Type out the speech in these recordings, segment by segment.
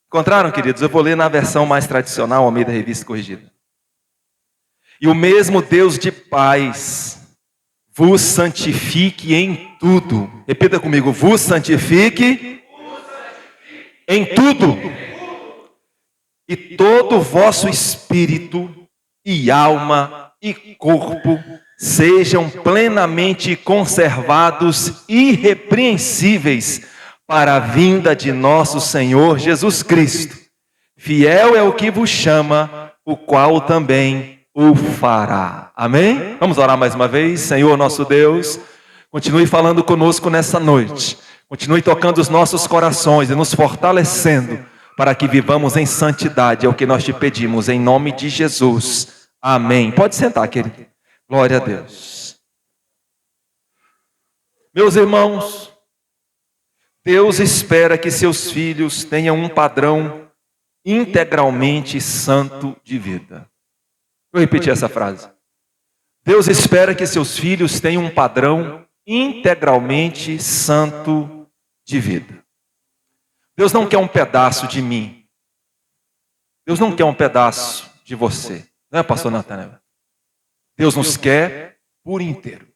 Encontraram, queridos? Eu vou ler na versão mais tradicional, Almeida Revista Corrigida. E o mesmo Deus de paz vos santifique em tudo. Repita comigo, vos santifique em tudo. E todo o vosso espírito e alma e corpo sejam plenamente conservados irrepreensíveis para a vinda de nosso Senhor Jesus Cristo. Fiel é o que vos chama, o qual também o fará. Amém? Vamos orar mais uma vez. Senhor nosso Deus, continue falando conosco nessa noite. Continue tocando os nossos corações e nos fortalecendo para que vivamos em santidade. É o que nós te pedimos, em nome de Jesus. Amém. Pode sentar, querido. Glória a Deus. Meus irmãos, Deus espera que seus filhos tenham um padrão integralmente santo de vida. Vou repetir essa frase. Deus espera que seus filhos tenham um padrão integralmente santo de vida. Deus não quer um pedaço de mim. Deus não quer um pedaço de você. Não é, pastor Natanael? Deus nos quer por inteiro.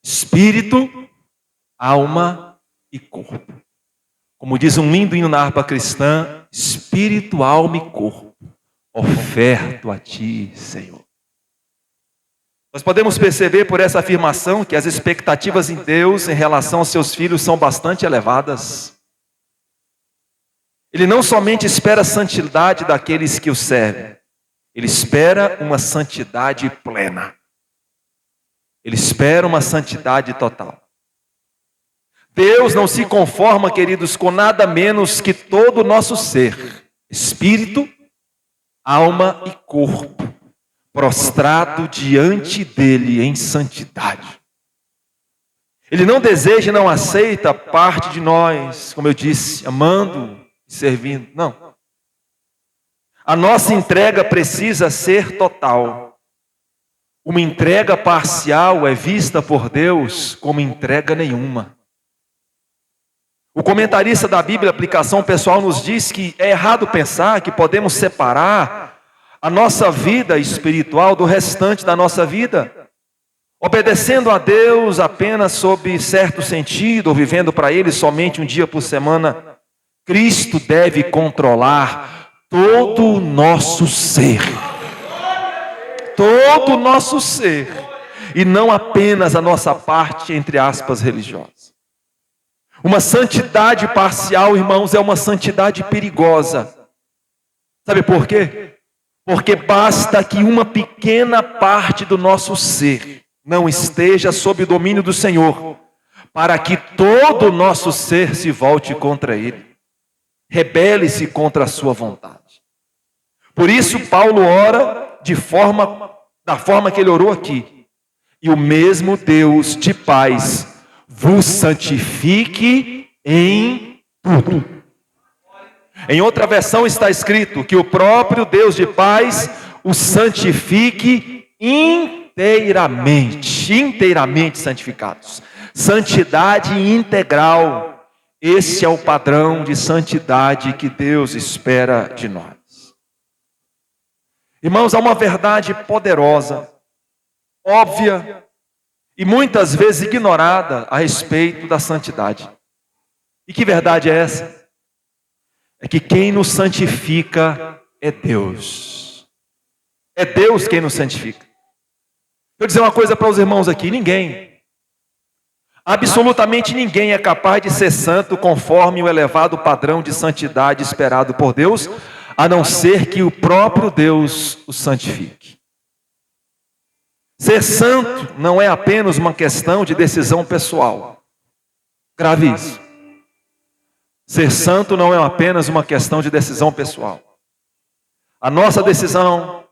Espírito, alma e corpo. Como diz um lindo hino na harpa cristã, espírito, alma e corpo, oferto a ti, Senhor. Nós podemos perceber por essa afirmação que as expectativas em Deus em relação aos seus filhos são bastante elevadas. Ele não somente espera a santidade daqueles que o servem, ele espera uma santidade plena. Ele espera uma santidade total. Deus não se conforma, queridos, com nada menos que todo o nosso ser, espírito, alma e corpo, prostrado diante dele em santidade. Ele não deseja e não aceita parte de nós, como eu disse, amando e servindo. Não. A nossa entrega precisa ser total. Uma entrega parcial é vista por Deus como entrega nenhuma. O comentarista da Bíblia, Aplicação Pessoal, nos diz que é errado pensar que podemos separar a nossa vida espiritual do restante da nossa vida, obedecendo a Deus apenas sob certo sentido, ou vivendo para Ele somente um dia por semana. Cristo deve controlar todo o nosso ser. Todo o nosso ser. E não apenas a nossa parte, entre aspas, religiosa. Uma santidade parcial, irmãos, é uma santidade perigosa. Sabe por quê? Porque basta que uma pequena parte do nosso ser não esteja sob o domínio do Senhor, para que todo o nosso ser se volte contra Ele. Rebele-se contra a sua vontade. Por isso Paulo ora da forma que ele orou aqui. E o mesmo Deus de paz vos santifique em tudo. Em outra versão está escrito que o próprio Deus de paz o santifique inteiramente santificados. Santidade integral. Esse é o padrão de santidade que Deus espera de nós. Irmãos, há uma verdade poderosa, óbvia e muitas vezes ignorada a respeito da santidade. E que verdade é essa? É que quem nos santifica é Deus. É Deus quem nos santifica. Vou dizer uma coisa para os irmãos aqui: ninguém, absolutamente ninguém é capaz de ser santo conforme o elevado padrão de santidade esperado por Deus, a não ser que o próprio Deus o santifique. Ser santo não é apenas uma questão de decisão pessoal. Grave isso. Ser santo não é apenas uma questão de decisão pessoal. A nossa decisão,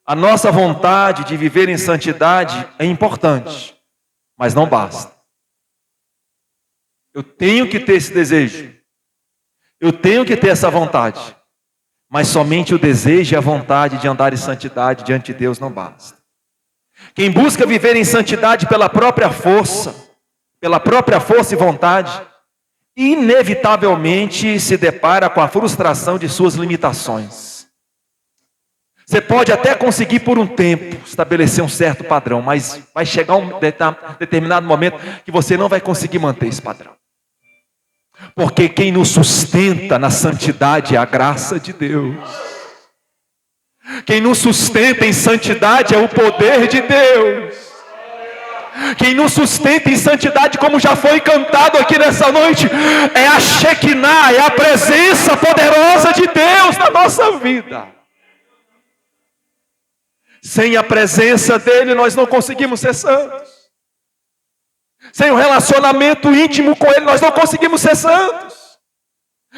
a nossa vontade de viver em santidade é importante, mas não basta. Eu tenho que ter esse desejo. Eu tenho que ter essa vontade. Mas somente o desejo e a vontade de andar em santidade diante de Deus não basta. Quem busca viver em santidade pela própria força e vontade, inevitavelmente se depara com a frustração de suas limitações. Você pode até conseguir por um tempo estabelecer um certo padrão, mas vai chegar um determinado momento que você não vai conseguir manter esse padrão. Porque quem nos sustenta na santidade é a graça de Deus. Quem nos sustenta em santidade é o poder de Deus. Quem nos sustenta em santidade, como já foi cantado aqui nessa noite, é a Shekinah, é a presença poderosa de Deus na nossa vida. Sem a presença dele, nós não conseguimos ser santos. Sem um relacionamento íntimo com ele, nós não conseguimos ser santos.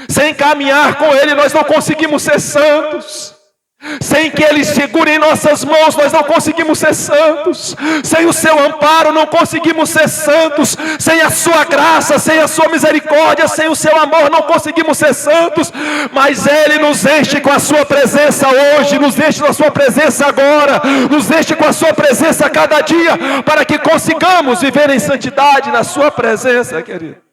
Sem caminhar com ele, nós não conseguimos ser santos. Sem que ele segure em nossas mãos, nós não conseguimos ser santos. Sem o seu amparo, não conseguimos ser santos. Sem a sua graça, sem a sua misericórdia, sem o seu amor, não conseguimos ser santos. Mas ele nos enche com a sua presença hoje, nos enche com a sua presença agora, nos enche com a sua presença a cada dia, para que consigamos viver em santidade na sua presença, querido.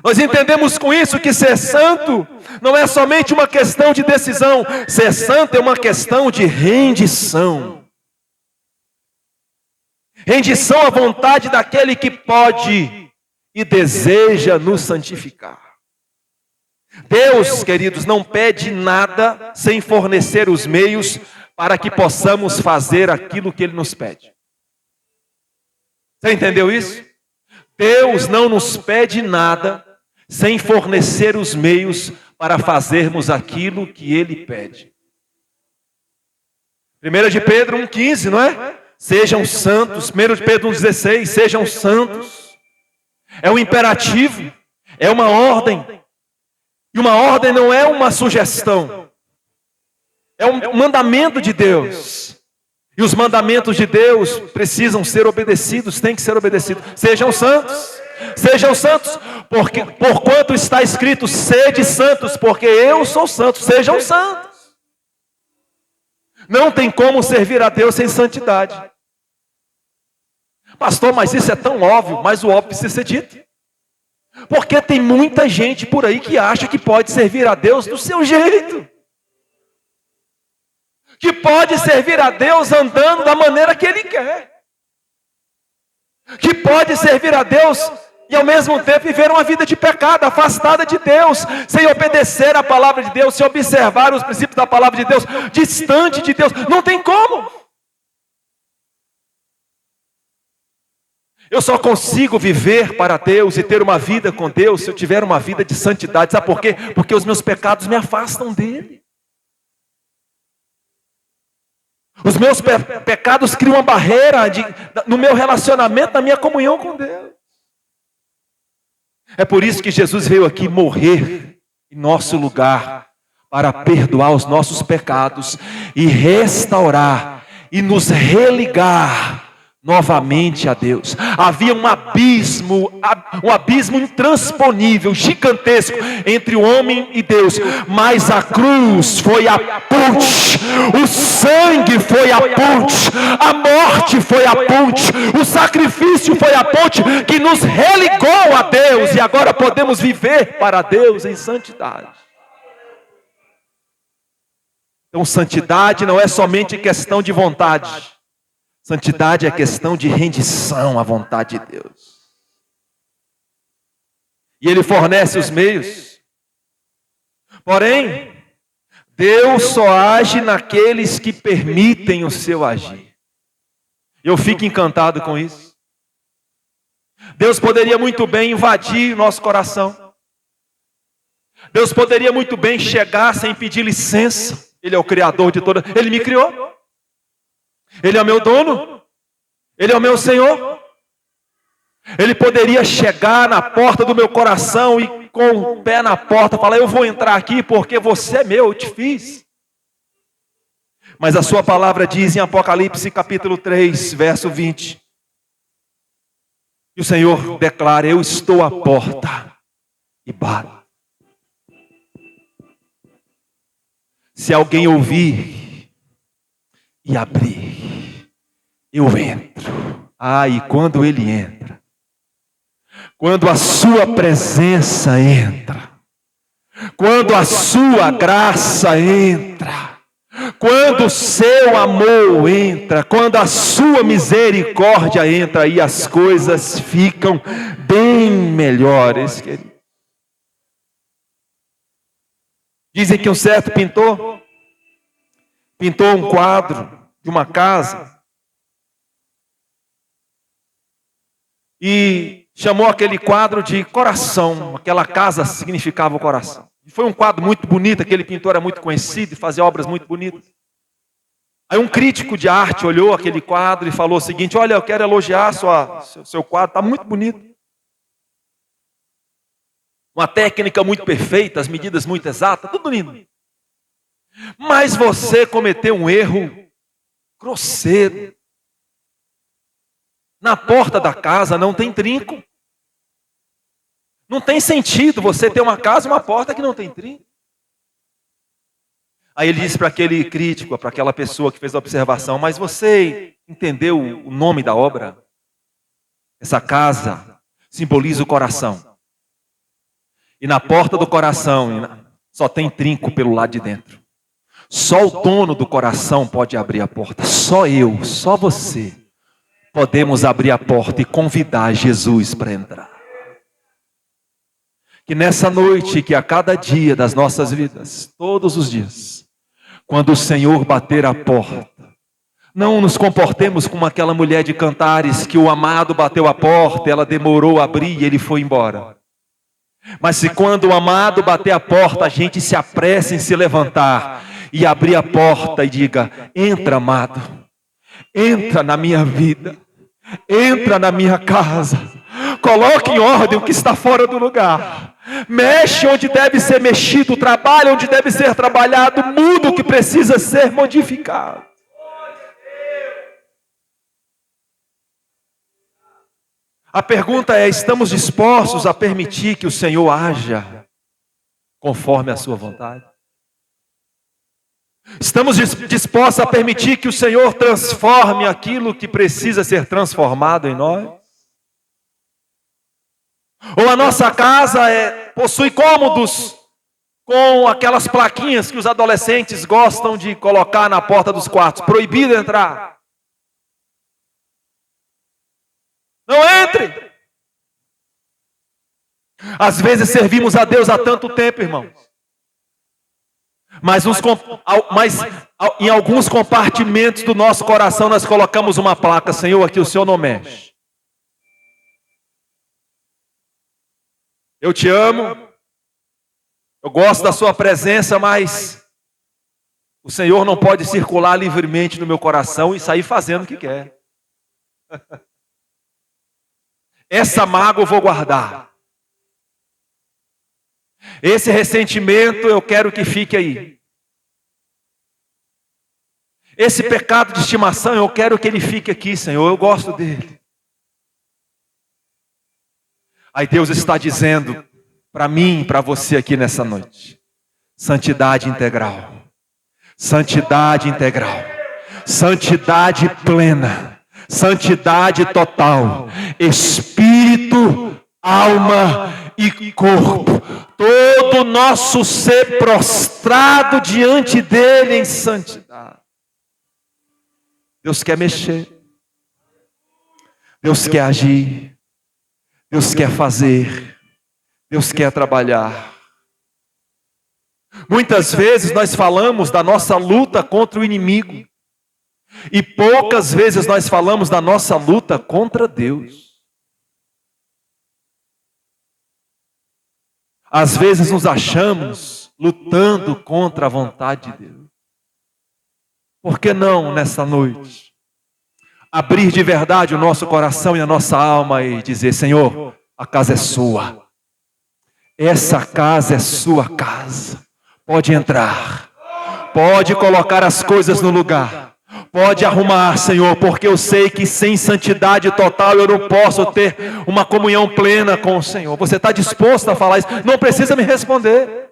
Nós entendemos com isso que ser santo não é somente uma questão de decisão. Ser santo é uma questão de rendição. Rendição à vontade daquele que pode e deseja nos santificar. Deus, queridos, não pede nada sem fornecer os meios para que possamos fazer aquilo que Ele nos pede. Você entendeu isso? Deus não nos pede nada sem fornecer os meios para fazermos aquilo que Ele pede. 1 de Pedro 1,15, não é? Sejam santos. 1 de Pedro 1,16, sejam santos. É um imperativo, é uma ordem. E uma ordem não é uma sugestão. É um mandamento de Deus. E os mandamentos de Deus precisam ser obedecidos, têm que ser obedecidos. Sejam santos. Sejam santos, porque porquanto está escrito, sede santos, porque eu sou santo. Sejam santos. Não tem como servir a Deus sem santidade. Pastor, mas isso é tão óbvio, mas o óbvio precisa ser dito. Porque tem muita gente por aí que acha que pode servir a Deus do seu jeito. Que pode servir a Deus andando da maneira que Ele quer. Que pode servir a Deus e ao mesmo tempo viver uma vida de pecado, afastada de Deus, sem obedecer a palavra de Deus, sem observar os princípios da palavra de Deus, distante de Deus. Não tem como. Eu só consigo viver para Deus e ter uma vida com Deus se eu tiver uma vida de santidade. Sabe por quê? Porque os meus pecados me afastam dele. Os meus pecados criam uma barreira no meu relacionamento, na minha comunhão com Deus. É por isso que Jesus veio aqui morrer em nosso lugar, para perdoar os nossos pecados e restaurar e nos religar novamente a Deus. Havia um abismo intransponível, gigantesco entre o homem e Deus, mas a cruz foi a ponte, o sangue foi a ponte, a morte foi a ponte, o sacrifício foi a ponte que nos religou a Deus, e agora podemos viver para Deus em santidade. Então, santidade não é somente questão de vontade. Santidade é questão de rendição à vontade de Deus. E Ele fornece os meios. Porém, Deus só age naqueles que permitem o seu agir. Eu fico encantado com isso. Deus poderia muito bem invadir nosso coração. Deus poderia muito bem chegar sem pedir licença. Ele é o Criador de toda. Ele me criou. Ele é o meu dono. Ele é o meu Senhor. Ele poderia chegar na porta do meu coração e com o pé na porta falar: eu vou entrar aqui porque você é meu, eu te fiz. Mas a sua palavra diz em Apocalipse capítulo 3, verso 20. E o Senhor declara: eu estou à porta e bato. Se alguém ouvir e abrir, eu entro. E quando ele entra, quando a sua presença entra, quando a sua graça entra, quando o seu amor entra, quando a sua misericórdia entra, aí as coisas ficam bem melhores, querido. Dizem que um certo pintor pintou um quadro de uma casa e chamou aquele quadro de coração. Aquela casa significava o coração. E foi um quadro muito bonito, aquele pintor era muito conhecido e fazia obras muito bonitas. Aí um crítico de arte olhou aquele quadro e falou o seguinte: olha, eu quero elogiar seu quadro, está muito bonito. Uma técnica muito perfeita, as medidas muito exatas, tudo lindo. Mas você cometeu um erro grosseiro. Na porta da casa não tem trinco. Não tem sentido você ter uma casa e uma porta que não tem trinco. Aí ele disse para aquele crítico, para aquela pessoa que fez a observação: mas você entendeu o nome da obra? Essa casa simboliza o coração. E na porta do coração só tem trinco pelo lado de dentro. Só o dono do coração pode abrir a porta. Só eu, só você podemos abrir a porta e convidar Jesus para entrar. Que nessa noite, que a cada dia das nossas vidas, todos os dias, quando o Senhor bater a porta, não nos comportemos como aquela mulher de Cantares, que o amado bateu a porta, ela demorou a abrir e ele foi embora. Mas se quando o amado bater a porta, a gente se apresse em se levantar e abrir a porta e diga: entra, amado, entra na minha vida, entra na minha casa, coloque em ordem o que está fora do lugar, mexe onde deve ser mexido, trabalha onde deve ser trabalhado, muda o que precisa ser modificado. A pergunta é: estamos dispostos a permitir que o Senhor haja conforme a sua vontade? Estamos dispostos a permitir que o Senhor transforme aquilo que precisa ser transformado em nós? Ou a nossa casa possui cômodos com aquelas plaquinhas que os adolescentes gostam de colocar na porta dos quartos: proibido entrar. Não entre. Às vezes servimos a Deus há tanto tempo, irmãos. Mas em alguns compartimentos do nosso coração nós colocamos uma placa: Senhor, aqui o Senhor não mexe. Eu te amo, eu gosto da sua presença, mas o Senhor não pode circular livremente no meu coração e sair fazendo o que quer. Essa mágoa eu vou guardar. Esse ressentimento eu quero que fique aí. Esse pecado de estimação eu quero que ele fique aqui, Senhor, eu gosto dele. Aí Deus está dizendo para mim e para você aqui nessa noite: santidade integral, santidade integral, santidade plena, santidade total, espírito, alma e corpo, todo o nosso ser prostrado diante dele em santidade. Deus quer mexer, Deus quer agir, Deus quer fazer, Deus quer trabalhar. Muitas vezes nós falamos da nossa luta contra o inimigo e poucas vezes nós falamos da nossa luta contra Deus. Às vezes nos achamos lutando contra a vontade de Deus. Por que não, nessa noite, abrir de verdade o nosso coração e a nossa alma e dizer: Senhor, a casa é sua. Essa casa é sua casa. Pode entrar. Pode colocar as coisas no lugar. Pode arrumar, Senhor, porque eu sei que sem santidade total eu não posso ter uma comunhão plena com o Senhor. Você está disposto a falar isso? Não precisa me responder.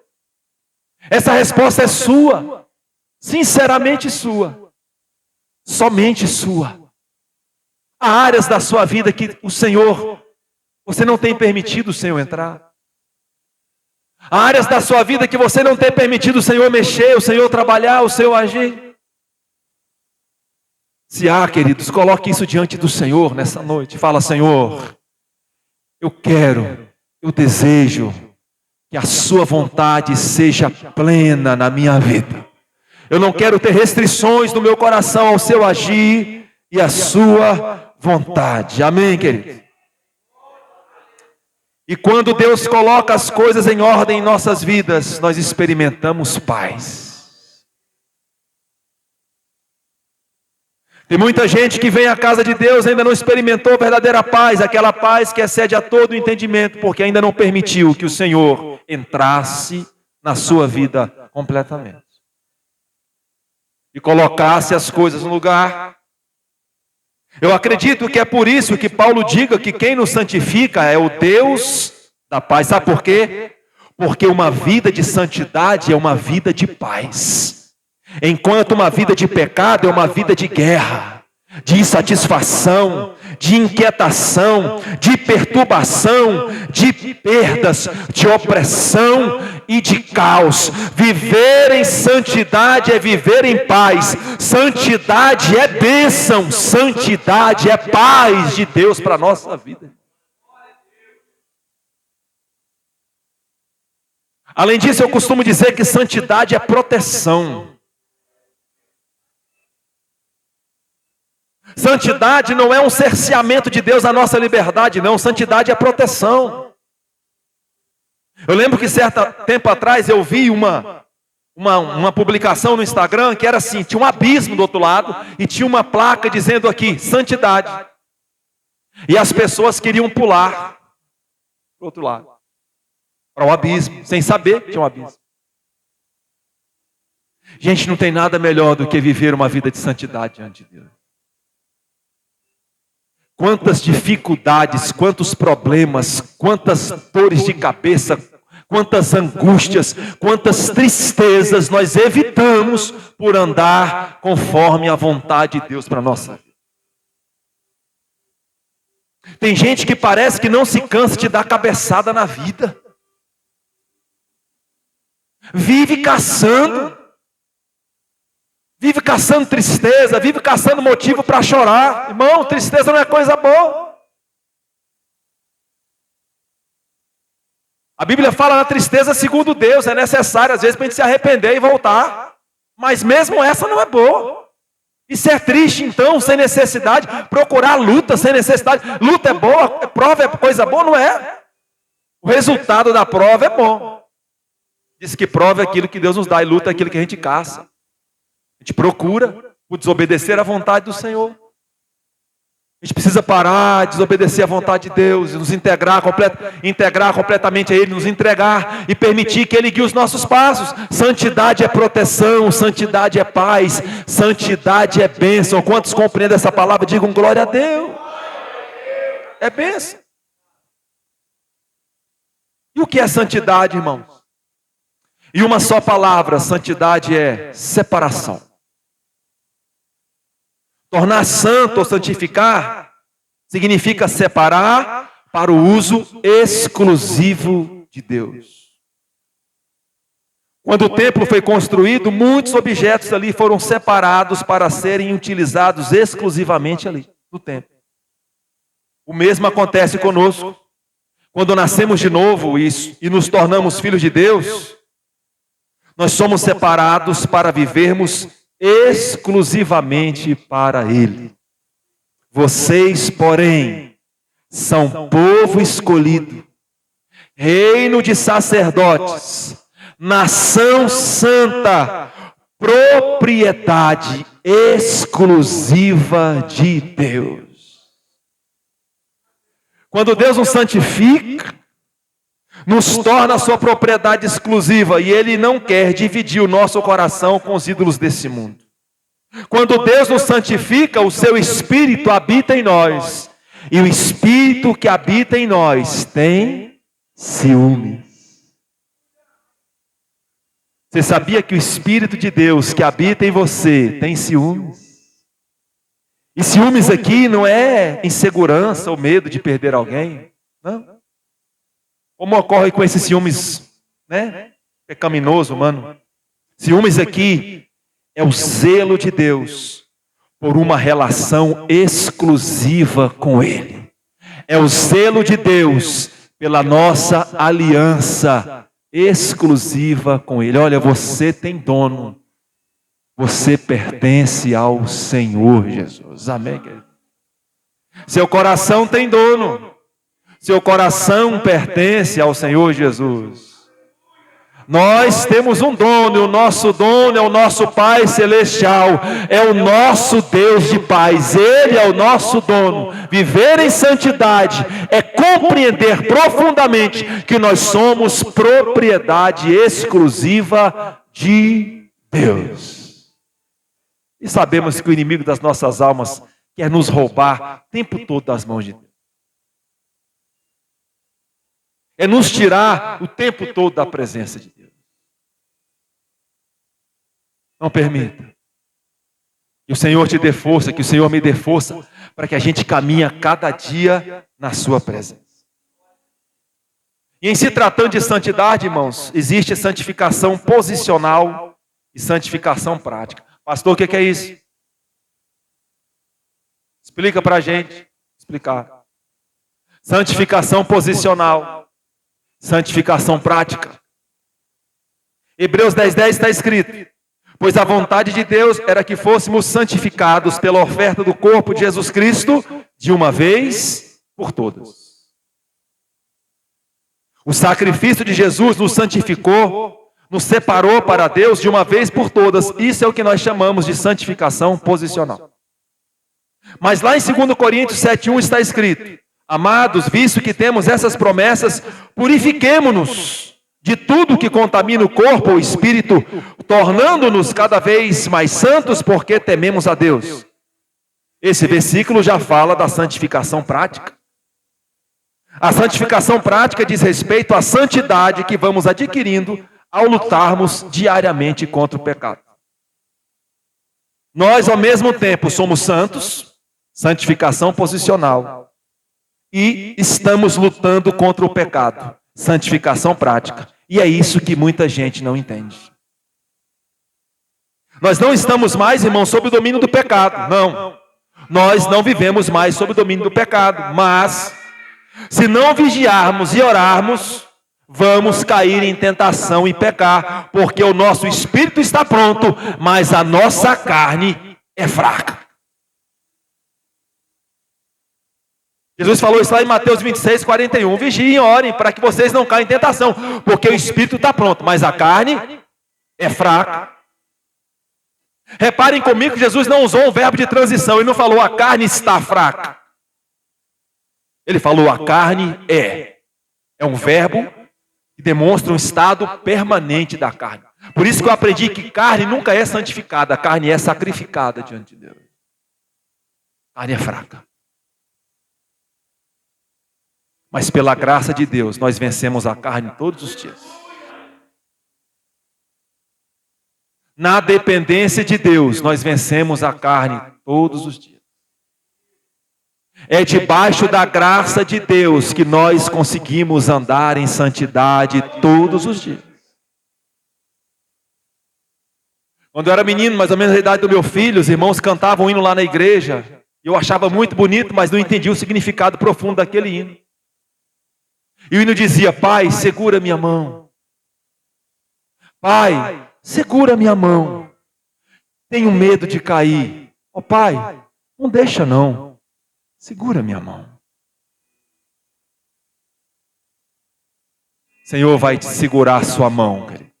Essa resposta é sua. Sinceramente sua. Somente sua. Há áreas da sua vida que o Senhor Você não tem permitido o Senhor entrar. Há áreas da sua vida que você não tem permitido o Senhor mexer, o Senhor trabalhar, o Senhor agir. Se há, queridos, coloque isso diante do Senhor nessa noite. Fala, Senhor, eu desejo que a sua vontade seja plena na minha vida. Eu não quero ter restrições no meu coração ao seu agir e à sua vontade. Amém, querido? E quando Deus coloca as coisas em ordem em nossas vidas, nós experimentamos paz. Tem muita gente que vem à casa de Deus e ainda não experimentou verdadeira paz, aquela paz que excede a todo o entendimento, porque ainda não permitiu que o Senhor entrasse na sua vida completamente e colocasse as coisas no lugar. Eu acredito que é por isso que Paulo diga que quem nos santifica é o Deus da paz. Sabe por quê? Porque uma vida de santidade é uma vida de paz, enquanto uma vida de pecado é uma vida de guerra, de insatisfação, de inquietação, de perturbação, de perdas, de opressão e de caos. Viver em santidade é viver em paz. Santidade é bênção, santidade é paz de Deus para a nossa vida. Além disso, eu costumo dizer que santidade é proteção. Santidade não é um cerceamento de Deus na nossa liberdade, não. Santidade é proteção. Eu lembro que certo tempo atrás eu vi uma publicação no Instagram que era assim, tinha um abismo do outro lado e tinha uma placa dizendo aqui, santidade. E as pessoas queriam pular para o outro lado, para o abismo, sem saber que tinha um abismo. Gente, não tem nada melhor do que viver uma vida de santidade diante de Deus. Quantas dificuldades, quantos problemas, quantas dores de cabeça, quantas angústias, quantas tristezas nós evitamos por andar conforme a vontade de Deus para a nossa vida. Tem gente que parece que não se cansa de dar cabeçada na vida. Vive caçando tristeza, vive caçando motivo para chorar. Irmão, tristeza não é coisa boa. A Bíblia fala na tristeza segundo Deus, é necessário às vezes para a gente se arrepender e voltar. Mas mesmo essa não é boa. Isso é triste então, sem necessidade. Procurar luta sem necessidade. Luta é boa, prova é coisa boa, não é? O resultado da prova é bom. Diz que prova é aquilo que Deus nos dá e luta é aquilo que a gente caça. A gente procura por desobedecer à vontade do Senhor. A gente precisa parar de desobedecer à vontade de Deus, e nos integrar completamente a Ele, nos entregar e permitir que Ele guie os nossos passos. Santidade é proteção, santidade é paz, santidade é bênção. Quantos compreendem essa palavra? Digam glória a Deus. É bênção. E o que é santidade, irmãos? E uma só palavra, santidade é separação. Tornar santo ou santificar significa separar para o uso exclusivo de Deus. Quando o templo foi construído, muitos objetos ali foram separados para serem utilizados exclusivamente ali no templo. O mesmo acontece conosco. Quando nascemos de novo e nos tornamos filhos de Deus, nós somos separados para vivermos exclusivamente para Ele. Vocês, porém, são povo escolhido, reino de sacerdotes, nação santa, propriedade exclusiva de Deus. Quando Deus nos santifica, nos torna a sua propriedade exclusiva, e Ele não quer dividir o nosso coração com os ídolos desse mundo. Quando Deus nos santifica, o seu Espírito habita em nós, e o Espírito que habita em nós tem ciúmes. Você sabia que o Espírito de Deus que habita em você tem ciúmes? E ciúmes aqui não é insegurança ou medo de perder alguém. Não. Como ocorre com esses ciúmes, né? Pecaminoso, mano. Ciúmes aqui é o zelo de Deus por uma relação exclusiva com Ele. É o zelo de Deus pela nossa aliança exclusiva com Ele. Olha, você tem dono. Você pertence ao Senhor Jesus. Amém, querido? Seu coração tem dono. Seu coração pertence ao Senhor Jesus. Nós temos um dono, e o nosso dono é o nosso Pai Celestial, é o nosso Deus de paz, Ele é o nosso dono. Viver em santidade é compreender profundamente que nós somos propriedade exclusiva de Deus. E sabemos que o inimigo das nossas almas quer nos roubar o tempo todo das mãos de Deus. É nos tirar o tempo todo da presença de Deus. Não permita. Que o Senhor te dê força, que o Senhor me dê força, para que a gente caminhe cada dia na sua presença. E em se tratando de santidade, irmãos, existe santificação posicional e santificação prática. Pastor, o que é isso? Explica para a gente. Explicar. Santificação posicional. Santificação prática. Hebreus 10:10 está escrito: pois a vontade de Deus era que fôssemos santificados pela oferta do corpo de Jesus Cristo de uma vez por todas. O sacrifício de Jesus nos santificou, nos separou para Deus de uma vez por todas. Isso é o que nós chamamos de santificação posicional. Mas lá em 2 Coríntios 7:1 está escrito: amados, visto que temos essas promessas, purifiquemo-nos de tudo que contamina o corpo ou o espírito, tornando-nos cada vez mais santos, porque tememos a Deus. Esse versículo já fala da santificação prática. A santificação prática diz respeito à santidade que vamos adquirindo ao lutarmos diariamente contra o pecado. Nós, ao mesmo tempo, somos santos, santificação posicional, e estamos lutando contra o pecado, santificação prática. E é isso que muita gente não entende. Nós não estamos mais, irmãos, sob o domínio do pecado. Não. Nós não vivemos mais sob o domínio do pecado. Mas, se não vigiarmos e orarmos, vamos cair em tentação e pecar, porque o nosso espírito está pronto, mas a nossa carne é fraca. Jesus falou isso lá em Mateus 26:41. Vigiem e orem para que vocês não caem em tentação, porque o espírito está pronto, mas a carne é fraca. Reparem comigo que Jesus não usou um verbo de transição. Ele não falou a carne está fraca. Ele falou a carne é. É um verbo que demonstra um estado permanente da carne. Por isso que eu aprendi que carne nunca é santificada, a carne é sacrificada diante de Deus. A carne é fraca. Mas pela graça de Deus, nós vencemos a carne todos os dias. Na dependência de Deus, nós vencemos a carne todos os dias. É debaixo da graça de Deus que nós conseguimos andar em santidade todos os dias. Quando eu era menino, mais ou menos a idade do meu filho, os irmãos cantavam um hino lá na igreja. Eu achava muito bonito, mas não entendia o significado profundo daquele hino. E o hino dizia: Pai, segura minha mão. Pai, segura minha mão. Tenho medo de cair. Ó Pai, não deixa não. Segura minha mão. O Senhor vai te segurar a sua mão, querido.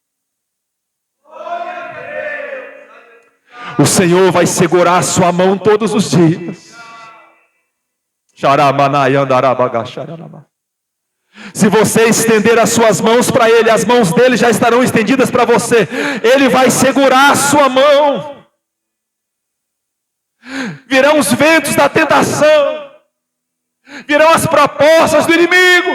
O Senhor vai segurar a sua mão todos os dias. Se você estender as suas mãos para Ele, as mãos dele já estarão estendidas para você. Ele vai segurar a sua mão. Virão os ventos da tentação. Virão as propostas do inimigo.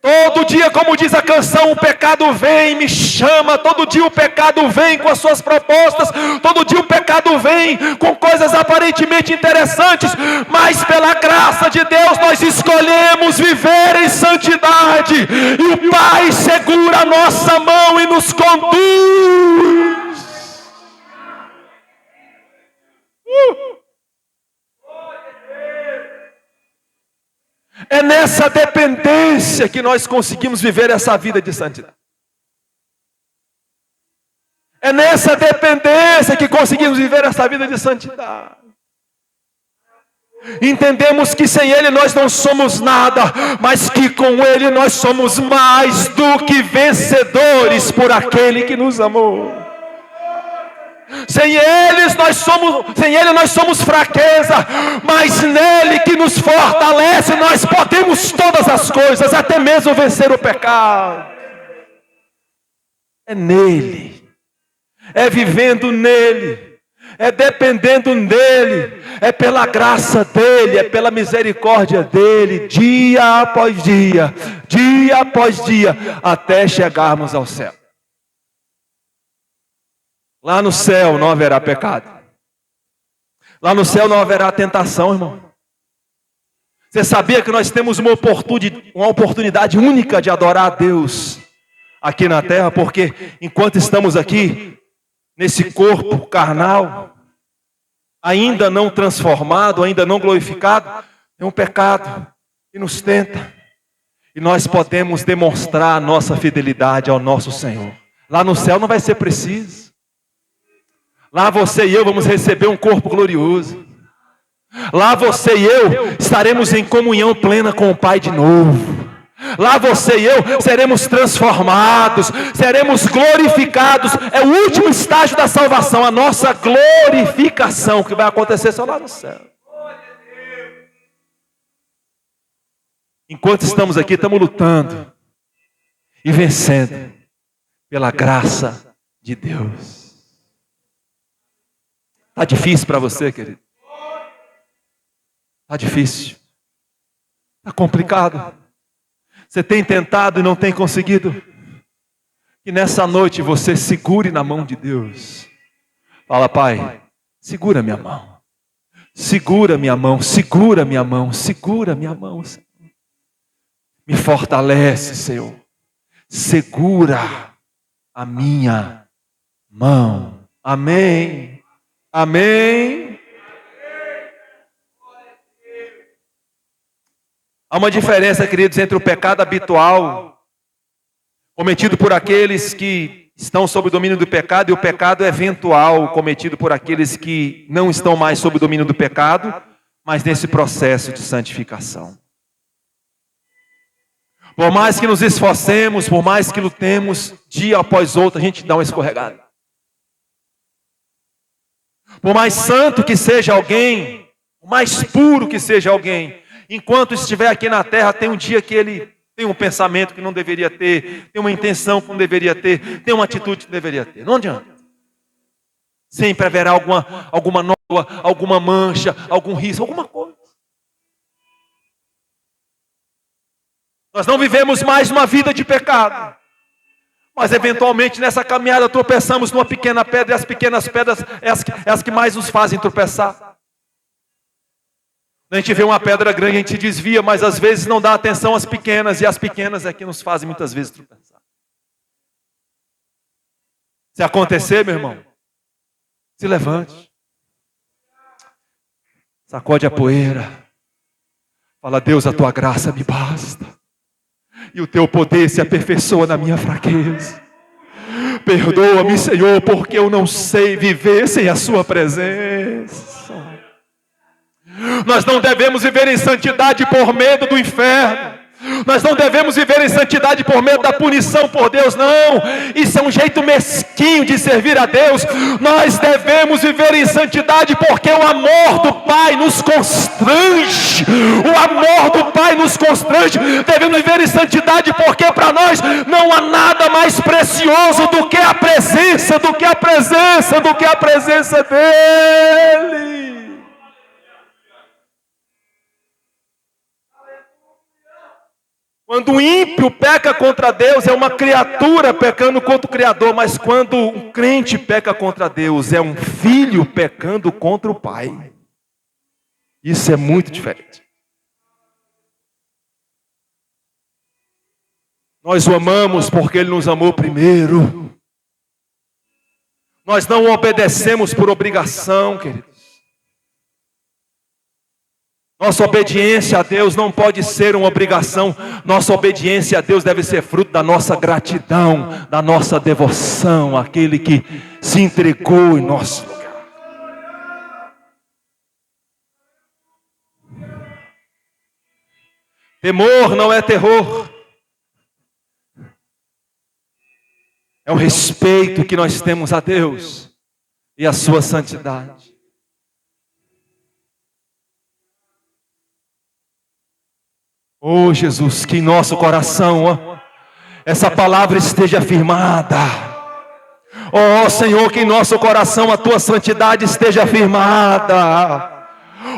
Todo dia, como diz a canção, o pecado vem e me chama. Todo dia o pecado vem com as suas propostas. Todo dia o pecado vem com coisas aparentemente interessantes. Mas pela graça de Deus nós escolhemos viver em santidade. E o Pai segura a nossa mão e nos conduz. É nessa dependência que nós conseguimos viver essa vida de santidade. É nessa dependência que conseguimos viver essa vida de santidade. Entendemos que sem Ele nós não somos nada, mas que com Ele nós somos mais do que vencedores por aquele que nos amou. Sem Ele nós somos fraqueza, mas nele que nos fortalece nós podemos todas as coisas, até mesmo vencer o pecado. É nele, é vivendo nele, é dependendo nele, é pela graça dele, é pela misericórdia dele, dia após dia, até chegarmos ao céu. Lá no céu não haverá pecado. Lá no céu não haverá tentação, irmão. Você sabia que nós temos uma oportunidade única de adorar a Deus aqui na terra? Porque enquanto estamos aqui, nesse corpo carnal, ainda não transformado, ainda não glorificado, tem um pecado que nos tenta. E nós podemos demonstrar a nossa fidelidade ao nosso Senhor. Lá no céu não vai ser preciso. Lá você e eu vamos receber um corpo glorioso. Lá você e eu estaremos em comunhão plena com o Pai de novo. Lá você e eu seremos transformados, seremos glorificados. É o último estágio da salvação, a nossa glorificação, que vai acontecer só lá no céu. Enquanto estamos aqui, estamos lutando e vencendo pela graça de Deus. Está difícil para você, querido? Está difícil. Está complicado. Você tem tentado e não tem conseguido. Que nessa noite você segure na mão de Deus. Fala, Pai, segura minha mão. Segura minha mão, segura minha mão, segura minha mão, Senhor. Me fortalece, Senhor. Segura a minha mão. Amém. Amém. Há uma diferença, queridos, entre o pecado habitual, cometido por aqueles que estão sob o domínio do pecado, e o pecado eventual, cometido por aqueles que não estão mais sob o domínio do pecado, mas nesse processo de santificação. Por mais que nos esforcemos, por mais que lutemos, dia após outro, a gente dá uma escorregada. Por mais santo que seja alguém, por mais puro que seja alguém, enquanto estiver aqui na terra, tem um dia que ele tem um pensamento que não deveria ter, tem uma intenção que não deveria ter, tem uma atitude que deveria ter. Não adianta. Sempre haverá alguma nódoa, alguma mancha, algum risco, alguma coisa. Nós não vivemos mais uma vida de pecado. Mas eventualmente nessa caminhada tropeçamos numa pequena pedra, e as pequenas pedras é as que mais nos fazem tropeçar. A gente vê uma pedra grande, a gente desvia, mas às vezes não dá atenção às pequenas, e as pequenas é que nos fazem muitas vezes tropeçar. Se acontecer, meu irmão, se levante. Sacode a poeira. Fala, Deus, a tua graça me basta. E o teu poder se aperfeiçoa na minha fraqueza. Perdoa-me, Senhor, porque eu não sei viver sem a sua presença. Nós não devemos viver em santidade por medo do inferno. Nós não devemos viver em santidade por medo da punição por Deus, não. Isso é um jeito mesquinho de servir a Deus. Nós devemos viver em santidade porque o amor do Pai nos constrange. O amor do Pai nos constrange. Devemos viver em santidade porque para nós não há nada mais precioso do que a presença, do que a presença dEle. Quando o ímpio peca contra Deus, é uma criatura pecando contra o Criador, mas quando um crente peca contra Deus, é um filho pecando contra o Pai. Isso é muito diferente. Nós o amamos porque Ele nos amou primeiro. Nós não obedecemos por obrigação, queridos. Nossa obediência a Deus não pode ser uma obrigação. Nossa obediência a Deus deve ser fruto da nossa gratidão, da nossa devoção àquele que se entregou em nosso lugar. Temor não é terror. É o respeito que nós temos a Deus e a sua santidade. Oh Jesus, que em nosso coração essa palavra esteja firmada. Oh Senhor, que em nosso coração a tua santidade esteja firmada.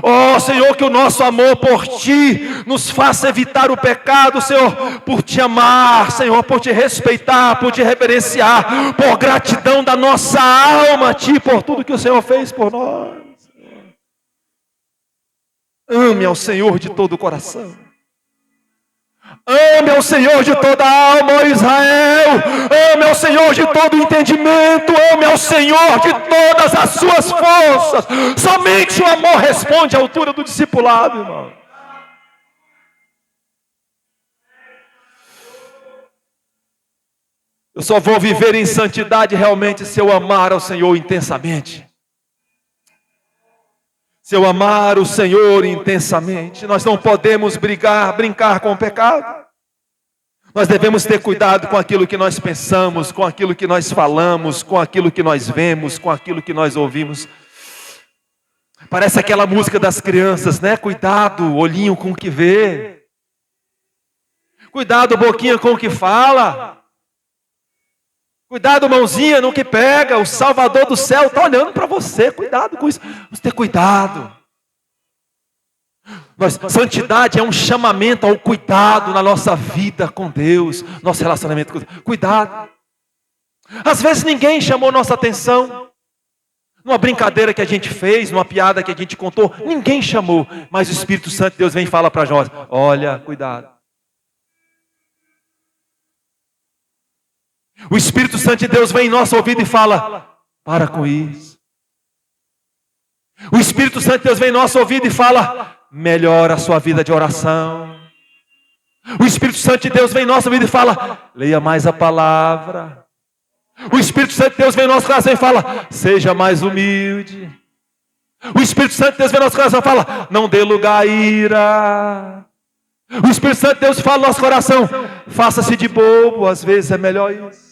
Oh Senhor, que o nosso amor por Ti nos faça evitar o pecado, Senhor, por Te amar, Senhor, por Te respeitar, por Te reverenciar, por gratidão da nossa alma a Ti, por tudo que o Senhor fez por nós. Ame ao Senhor de todo o coração. Ame ao Senhor de toda a alma, ó Israel. Ame ao Senhor de todo o entendimento. Ame ao Senhor de todas as suas forças. Somente o amor responde à altura do discipulado, irmão. Eu só vou viver em santidade realmente se eu amar ao Senhor intensamente. Se eu amar o Senhor intensamente, nós não podemos brincar com o pecado. Nós devemos ter cuidado com aquilo que nós pensamos, com aquilo que nós falamos, com aquilo que nós vemos, com aquilo que nós ouvimos. Parece aquela música das crianças, né? Cuidado, olhinho com o que vê. Cuidado, boquinha com o que fala. Cuidado, mãozinha no que pega. O Salvador do céu está olhando para você. Cuidado com isso. Vamos ter cuidado. Santidade é um chamamento ao cuidado na nossa vida com Deus. Nosso relacionamento com Deus. Cuidado. Às vezes ninguém chamou nossa atenção. Numa brincadeira que a gente fez, numa piada que a gente contou. Ninguém chamou. Mas o Espírito Santo de Deus vem e fala para nós. Olha, cuidado. O Espírito Santo de Deus vem em nosso ouvido e fala, para com isso. O Espírito Santo de Deus vem em nosso ouvido e fala, melhora a sua vida de oração. O Espírito Santo de Deus vem em nosso ouvido e fala, leia mais a palavra. O Espírito Santo de Deus vem em nosso coração e fala, seja mais humilde. O Espírito Santo de Deus vem em nosso coração e fala, não dê lugar à ira. O Espírito Santo de Deus fala no nosso coração, faça-se de bobo, às vezes é melhor isso.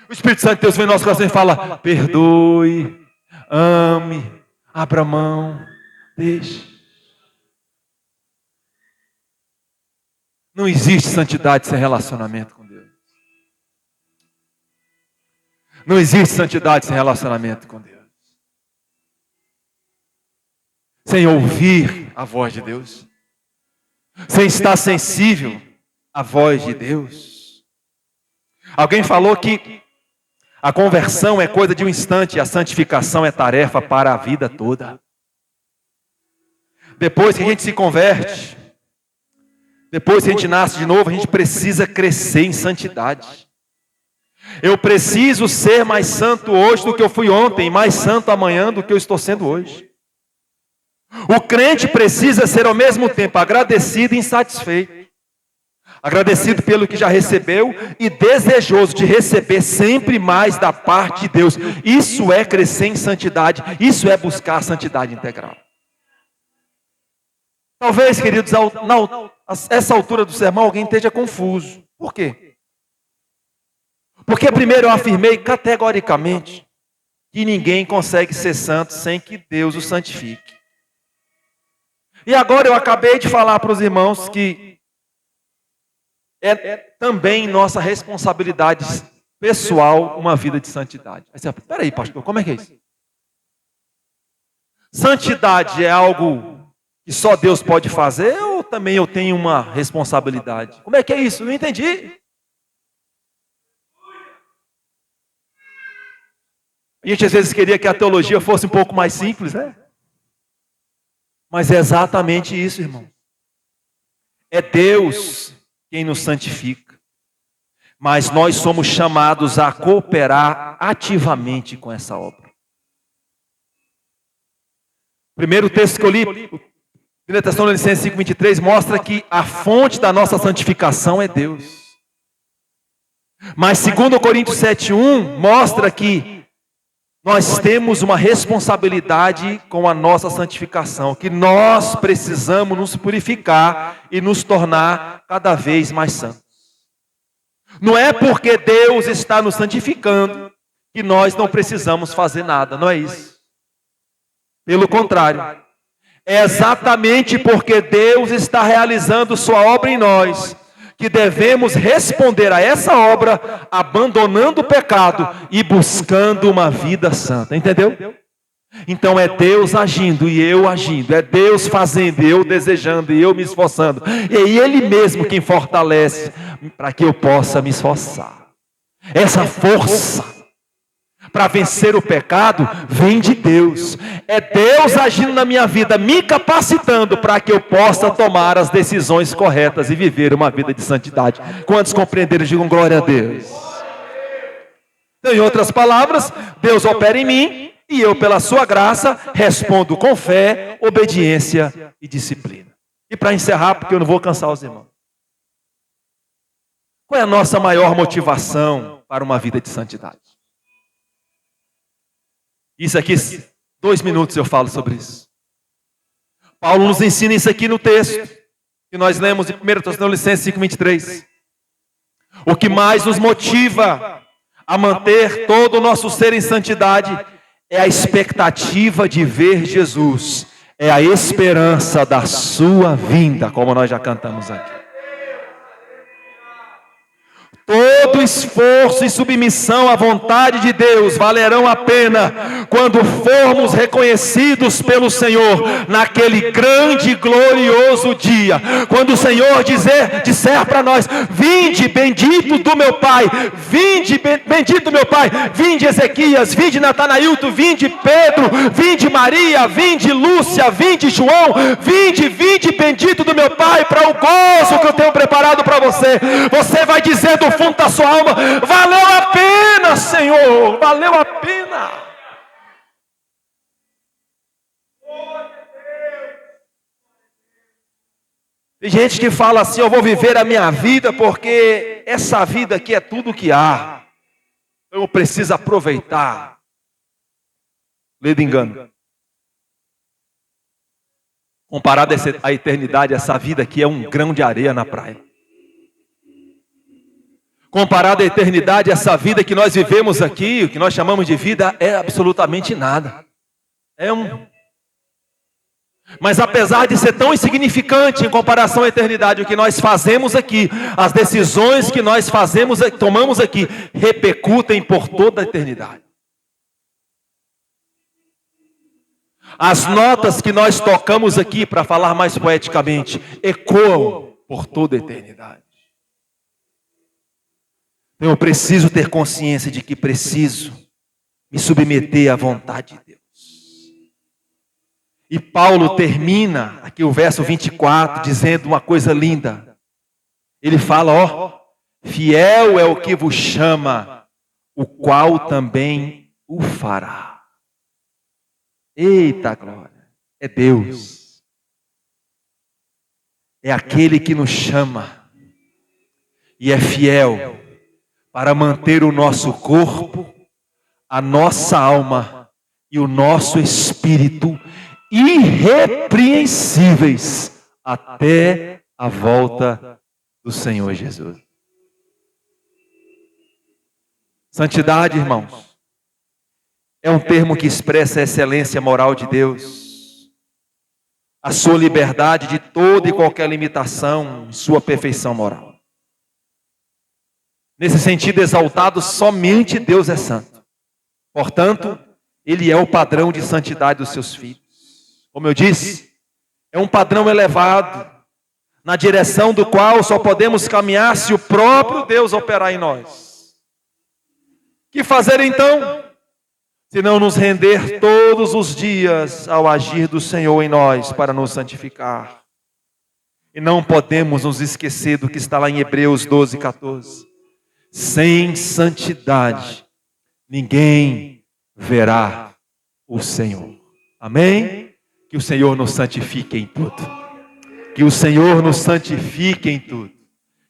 O Espírito Santo de Deus vem no nosso coração e fala, perdoe, ame, abra mão, deixe. Não existe santidade sem relacionamento com Deus. Não existe santidade sem relacionamento com Deus. Sem ouvir a voz de Deus. Sem estar sensível à voz de Deus. Alguém falou que a conversão é coisa de um instante, a santificação é tarefa para a vida toda. Depois que a gente se converte, depois que a gente nasce de novo, a gente precisa crescer em santidade. Eu preciso ser mais santo hoje do que eu fui ontem, mais santo amanhã do que eu estou sendo hoje. O crente precisa ser ao mesmo tempo agradecido e insatisfeito. Agradecido pelo que já recebeu e desejoso de receber sempre mais da parte de Deus. Isso é crescer em santidade, isso é buscar a santidade integral. Talvez, queridos, a essa altura do sermão alguém esteja confuso. Por quê? Porque primeiro eu afirmei categoricamente que ninguém consegue ser santo sem que Deus o santifique. E agora eu acabei de falar para os irmãos que é também nossa responsabilidade pessoal uma vida de santidade. Aí você fala, peraí, pastor, como é que é isso? Santidade é algo que só Deus pode fazer ou também eu tenho uma responsabilidade. Como é que é isso? Não entendi. A gente às vezes queria que a teologia fosse um pouco mais simples, né? Mas é exatamente isso, irmão. É Deus quem nos santifica. Mas nós somos chamados a cooperar ativamente com essa obra. O primeiro texto que eu li, 1 Tessalonicenses 5:23, mostra que a fonte da nossa santificação é Deus. Mas 2 Coríntios 7:1 mostra que nós temos uma responsabilidade com a nossa santificação, que nós precisamos nos purificar e nos tornar cada vez mais santos. Não é porque Deus está nos santificando que nós não precisamos fazer nada, não é isso. Pelo contrário, é exatamente porque Deus está realizando sua obra em nós, que devemos responder a essa obra, abandonando o pecado e buscando uma vida santa. Entendeu? Então é Deus agindo e eu agindo. É Deus fazendo e eu desejando e eu me esforçando. E é Ele mesmo quem fortalece para que eu possa me esforçar. Essa força para vencer o pecado vem de Deus. É Deus agindo na minha vida, me capacitando para que eu possa tomar as decisões corretas e viver uma vida de santidade. Quantos compreenderam, digam glória a Deus. Então, em outras palavras, Deus opera em mim e eu, pela sua graça, respondo com fé, obediência e disciplina. E para encerrar, porque eu não vou cansar os irmãos. Qual é a nossa maior motivação para uma vida de santidade? Isso aqui, 2 minutos eu falo sobre isso. Paulo nos ensina isso aqui no texto que nós lemos em 1 Tessalonicenses 5:23. O que mais nos motiva a manter todo o nosso ser em santidade é a expectativa de ver Jesus, é a esperança da sua vinda, como nós já cantamos aqui. Todo esforço e submissão à vontade de Deus valerão a pena quando formos reconhecidos pelo Senhor naquele grande e glorioso dia. Quando o Senhor disser para nós: vinde bendito do meu Pai, vinde bendito do meu Pai, vinde Ezequias, vinde Natanailto, vinde Pedro, vinde Maria, vinde Lúcia, vinde João, vinde bendito do meu Pai, para o gozo que eu tenho preparado para você. Você vai dizer do fundo da sua alma: valeu a pena, Senhor, valeu a pena. Tem gente que fala assim: eu vou viver a minha vida porque essa vida aqui é tudo que há, eu preciso aproveitar. Lê de engano. Comparado à eternidade, essa vida aqui é um grão de areia na praia. Comparado à eternidade, essa vida que nós vivemos aqui, o que nós chamamos de vida, é absolutamente nada. Mas apesar de ser tão insignificante em comparação à eternidade, o que nós fazemos aqui, as decisões que nós tomamos aqui, repercutem por toda a eternidade. As notas que nós tocamos aqui, para falar mais poeticamente, ecoam por toda a eternidade. Eu preciso ter consciência de que preciso me submeter à vontade de Deus. E Paulo termina aqui o verso 24 dizendo uma coisa linda. Ele fala: fiel é o que vos chama, o qual também o fará. Eita glória, é Deus. É aquele que nos chama e é fiel para manter o nosso corpo, a nossa alma e o nosso espírito irrepreensíveis até a volta do Senhor Jesus. Santidade, irmãos, é um termo que expressa a excelência moral de Deus, a sua liberdade de toda e qualquer limitação, sua perfeição moral. Nesse sentido exaltado, somente Deus é santo. Portanto, Ele é o padrão de santidade dos seus filhos. Como eu disse, é um padrão elevado. na direção do qual só podemos caminhar se o próprio Deus operar em nós. Que fazer então? Se não nos render todos os dias ao agir do Senhor em nós para nos santificar. E não podemos nos esquecer do que está lá em Hebreus 12, 14. Sem santidade, ninguém verá o Senhor. Amém? Que o Senhor nos santifique em tudo. Que o Senhor nos santifique em tudo.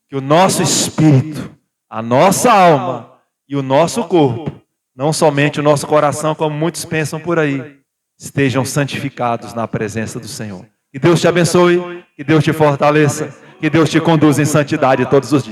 Que o nosso espírito, a nossa alma e o nosso corpo, não somente o nosso coração, como muitos pensam por aí, estejam santificados na presença do Senhor. Que Deus te abençoe, que Deus te fortaleça, que Deus te conduza em santidade todos os dias.